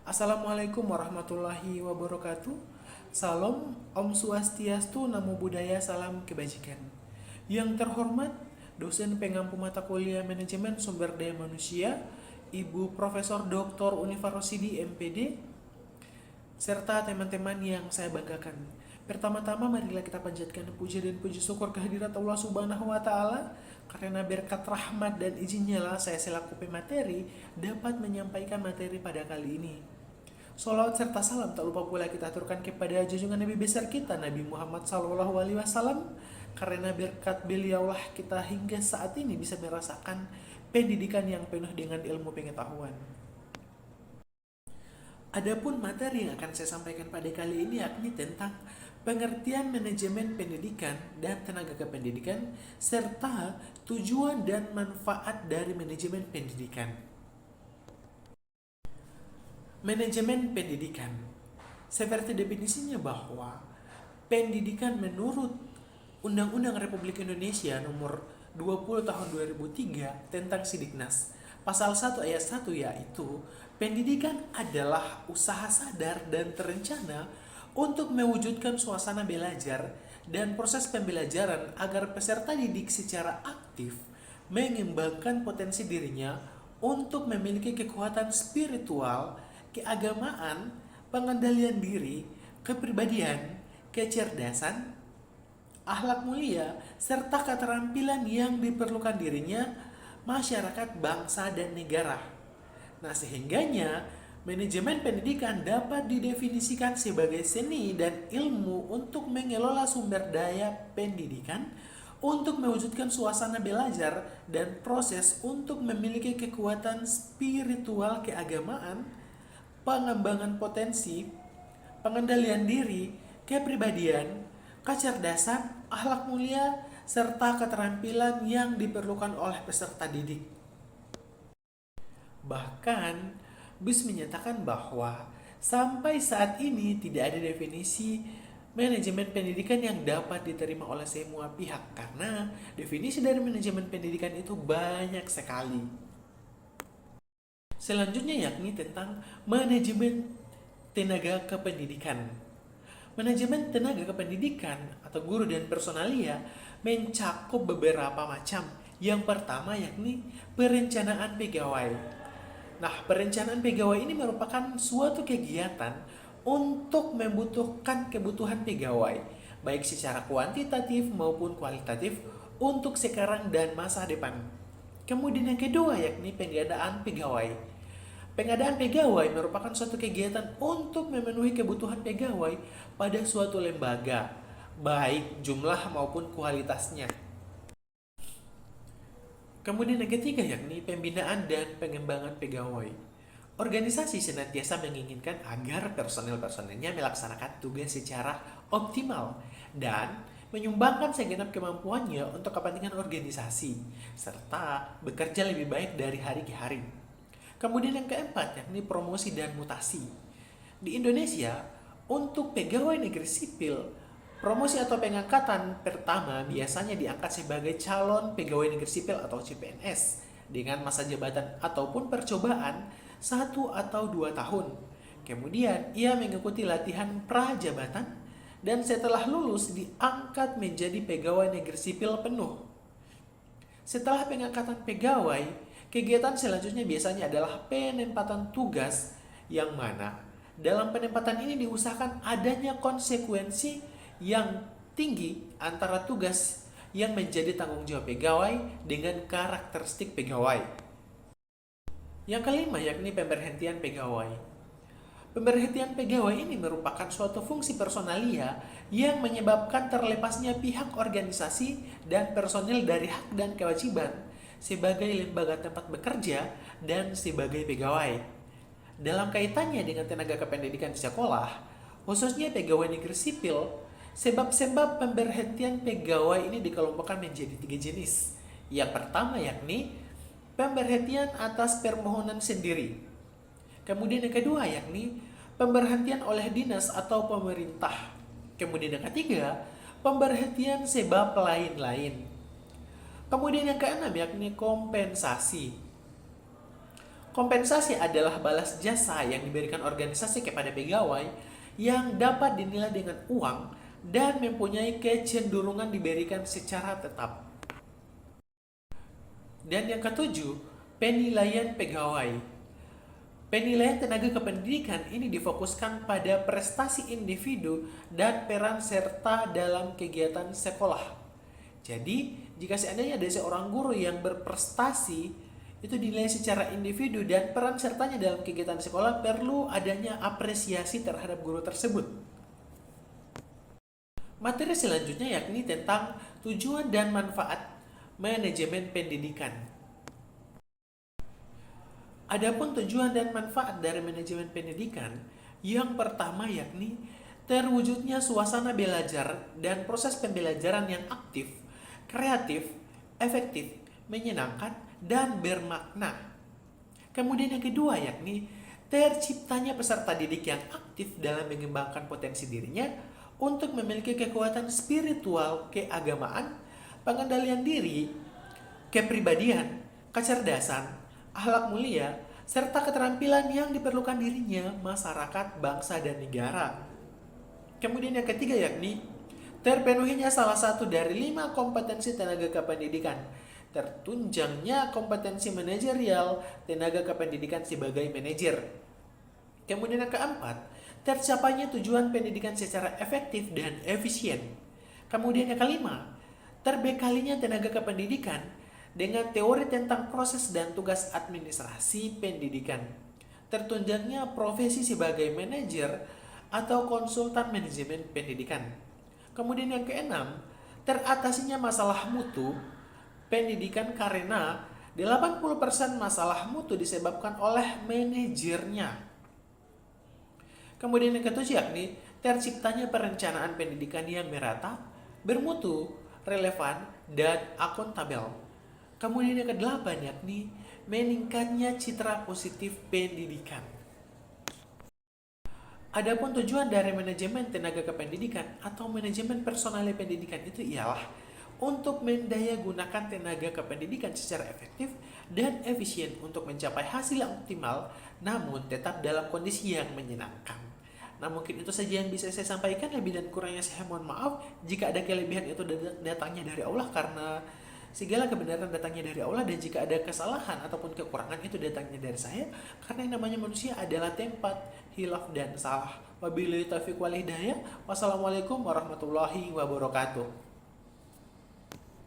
Assalamualaikum warahmatullahi wabarakatuh. Salam, Om Swastiastu, Namo Buddhaya, salam kebajikan. Yang terhormat, dosen pengampu mata kuliah Manajemen Sumber Daya Manusia, Ibu Profesor Dr. Universidi MPD, serta teman-teman yang saya banggakan. Pertama-tama marilah kita panjatkan puji dan puji syukur kehadirat Allah Subhanahu wa taala karena berkat rahmat dan izinnya lah saya selaku pemateri dapat menyampaikan materi pada kali ini. Salawat serta salam tak lupa pula kita aturkan kepada junjungan Nabi besar kita Nabi Muhammad SAW, karena berkat beliaulah kita hingga saat ini bisa merasakan pendidikan yang penuh dengan ilmu pengetahuan. Adapun materi yang akan saya sampaikan pada kali ini yakni tentang pengertian manajemen pendidikan dan tenaga kependidikan serta tujuan dan manfaat dari manajemen pendidikan. Manajemen pendidikan, seperti definisinya bahwa pendidikan menurut Undang-Undang Republik Indonesia nomor 20 tahun 2003 tentang Sidiknas pasal 1 ayat 1 yaitu pendidikan adalah usaha sadar dan terencana untuk mewujudkan suasana belajar dan proses pembelajaran agar peserta didik secara aktif mengembangkan potensi dirinya untuk memiliki kekuatan spiritual, keagamaan, pengendalian diri, kepribadian, kecerdasan, akhlak mulia, serta keterampilan yang diperlukan dirinya, masyarakat, bangsa, dan negara. Nah, sehingganya manajemen pendidikan dapat didefinisikan sebagai seni dan ilmu untuk mengelola sumber daya pendidikan, untuk mewujudkan suasana belajar dan proses untuk memiliki kekuatan spiritual keagamaan, pengembangan potensi, pengendalian diri, kepribadian, kecerdasan, akhlak mulia, serta keterampilan yang diperlukan oleh peserta didik. Bahkan, BIS menyatakan bahwa sampai saat ini tidak ada definisi manajemen pendidikan yang dapat diterima oleh semua pihak karena definisi dari manajemen pendidikan itu banyak sekali. Selanjutnya yakni tentang manajemen tenaga kependidikan. Manajemen tenaga kependidikan atau guru dan personalia mencakup beberapa macam. Yang pertama yakni perencanaan pegawai. Nah, perencanaan pegawai ini merupakan suatu kegiatan untuk membutuhkan kebutuhan pegawai, baik secara kuantitatif maupun kualitatif untuk sekarang dan masa depan. Kemudian yang kedua yakni pengadaan pegawai. Pengadaan pegawai merupakan suatu kegiatan untuk memenuhi kebutuhan pegawai pada suatu lembaga, baik jumlah maupun kualitasnya. Kemudian yang ketiga yakni pembinaan dan pengembangan pegawai. Organisasi senantiasa menginginkan agar personel-personelnya melaksanakan tugas secara optimal dan menyumbangkan segenap kemampuannya untuk kepentingan organisasi, serta bekerja lebih baik dari hari ke hari. Kemudian yang keempat yakni promosi dan mutasi. Di Indonesia, untuk pegawai negeri sipil, promosi atau pengangkatan pertama biasanya diangkat sebagai calon pegawai negeri sipil atau CPNS dengan masa jabatan ataupun percobaan 1 atau 2 tahun. Kemudian ia mengikuti latihan prajabatan dan setelah lulus diangkat menjadi pegawai negeri sipil penuh. Setelah pengangkatan pegawai, kegiatan selanjutnya biasanya adalah penempatan tugas yang mana dalam penempatan ini diusahakan adanya konsekuensi yang tinggi antara tugas yang menjadi tanggung jawab pegawai dengan karakteristik pegawai. Yang kelima yakni pemberhentian pegawai. Pemberhentian pegawai ini merupakan suatu fungsi personalia yang menyebabkan terlepasnya pihak organisasi dan personil dari hak dan kewajiban sebagai lembaga tempat bekerja dan sebagai pegawai. Dalam kaitannya dengan tenaga kependidikan di sekolah, khususnya pegawai negeri sipil, sebab-sebab pemberhentian pegawai ini dikelompokkan menjadi 3 jenis. Yang pertama yakni pemberhentian atas permohonan sendiri. Kemudian yang kedua yakni pemberhentian oleh dinas atau pemerintah. Kemudian yang ketiga, pemberhentian sebab lain-lain. Kemudian yang keenam yakni kompensasi. Kompensasi adalah balas jasa yang diberikan organisasi kepada pegawai yang dapat dinilai dengan uang dan mempunyai kecenderungan diberikan secara tetap. Dan yang ketujuh, penilaian pegawai. Penilaian tenaga kependidikan ini difokuskan pada prestasi individu dan peran serta dalam kegiatan sekolah. Jadi, jika seandainya ada seorang guru yang berprestasi, itu dinilai secara individu dan peran sertanya dalam kegiatan sekolah, perlu adanya apresiasi terhadap guru tersebut. Materi selanjutnya yakni tentang tujuan dan manfaat manajemen pendidikan. Adapun tujuan dan manfaat dari manajemen pendidikan, yang pertama yakni terwujudnya suasana belajar dan proses pembelajaran yang aktif, kreatif, efektif, menyenangkan, dan bermakna. Kemudian yang kedua yakni terciptanya peserta didik yang aktif dalam mengembangkan potensi dirinya untuk memiliki kekuatan spiritual, keagamaan, pengendalian diri, kepribadian, kecerdasan, akhlak mulia, serta keterampilan yang diperlukan dirinya, masyarakat, bangsa, dan negara. Kemudian yang ketiga yakni terpenuhinya salah satu dari 5 kompetensi tenaga kependidikan. Tertunjangnya kompetensi manajerial tenaga kependidikan sebagai manajer. Kemudian yang keempat, tercapainya tujuan pendidikan secara efektif dan efisien. Kemudian yang kelima, terbekalinya tenaga kependidikan dengan teori tentang proses dan tugas administrasi pendidikan. Tertunjangnya profesi sebagai manajer atau konsultan manajemen pendidikan. Kemudian yang keenam, teratasinya masalah mutu pendidikan karena 80% masalah mutu disebabkan oleh manajernya. Kemudian yang ketujuh yakni terciptanya perencanaan pendidikan yang merata, bermutu, relevan, dan akuntabel. Kemudian yang kedelapan yakni meningkatnya citra positif pendidikan. Adapun tujuan dari manajemen tenaga kependidikan atau manajemen personal pendidikan itu ialah untuk mendayagunakan tenaga kependidikan secara efektif dan efisien untuk mencapai hasil yang optimal, namun tetap dalam kondisi yang menyenangkan. Nah, mungkin itu saja yang bisa saya sampaikan. Lebih dan kurangnya saya mohon maaf. Jika ada kelebihan itu datangnya dari Allah, karena segala kebenaran datangnya dari Allah, dan jika ada kesalahan ataupun kekurangan itu datangnya dari saya, karena yang namanya manusia adalah tempat hilaf dan salah. Wabillahi taufiq wal hidayah. Wassalamualaikum warahmatullahi wabarakatuh.